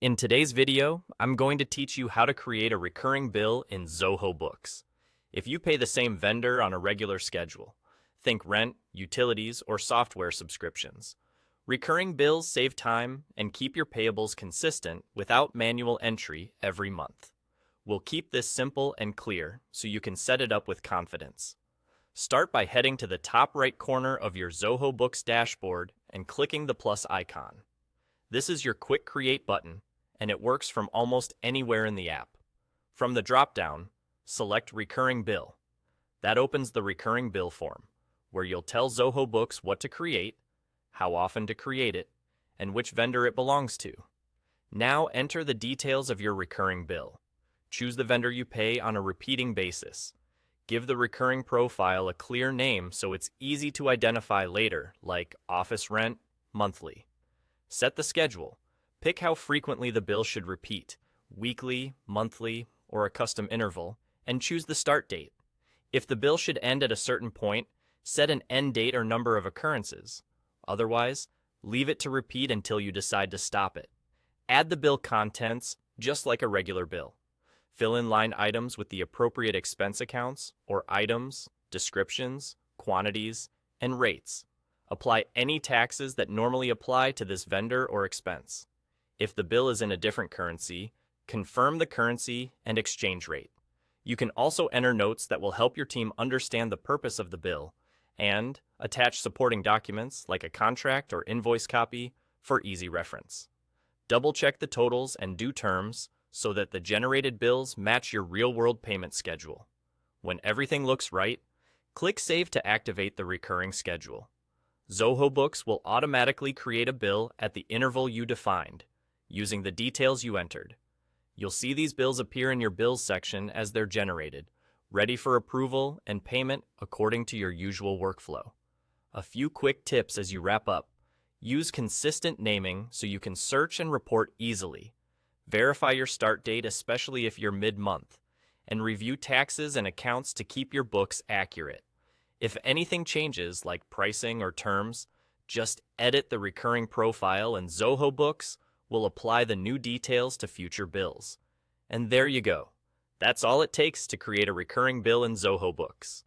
In today's video, I'm going to teach you how to create a recurring bill in Zoho Books. If you pay the same vendor on a regular schedule, think rent, utilities, or software subscriptions, recurring bills save time and keep your payables consistent without manual entry every month. We'll keep this simple and clear so you can set it up with confidence. Start by heading to the top right corner of your Zoho Books dashboard and clicking the plus icon. This is your Quick Create button, and it works from almost anywhere in the app. From the drop-down, select Recurring Bill. That opens the Recurring Bill form, where you'll tell Zoho Books what to create, how often to create it, and which vendor it belongs to. Now enter the details of your recurring bill. Choose the vendor you pay on a repeating basis. Give the recurring profile a clear name so it's easy to identify later, like office rent, monthly. Set the schedule. Pick how frequently the bill should repeat, weekly, monthly, or a custom interval, and choose the start date. If the bill should end at a certain point, set an end date or number of occurrences. Otherwise, leave it to repeat until you decide to stop it. Add the bill contents just like a regular bill. Fill in line items with the appropriate expense accounts or items, descriptions, quantities, and rates. Apply any taxes that normally apply to this vendor or expense. If the bill is in a different currency, confirm the currency and exchange rate. You can also enter notes that will help your team understand the purpose of the bill and attach supporting documents like a contract or invoice copy for easy reference. Double-check the totals and due terms so that the generated bills match your real-world payment schedule. When everything looks right, click Save to activate the recurring schedule. Zoho Books will automatically create a bill at the interval you defined, using the details you entered. You'll see these bills appear in your Bills section as they're generated, ready for approval and payment according to your usual workflow. A few quick tips as you wrap up. Use consistent naming so you can search and report easily. Verify your start date, especially if you're mid-month, and review taxes and accounts to keep your books accurate. If anything changes, like pricing or terms, just edit the recurring profile and Zoho Books will apply the new details to future bills. And there you go. That's all it takes to create a recurring bill in Zoho Books.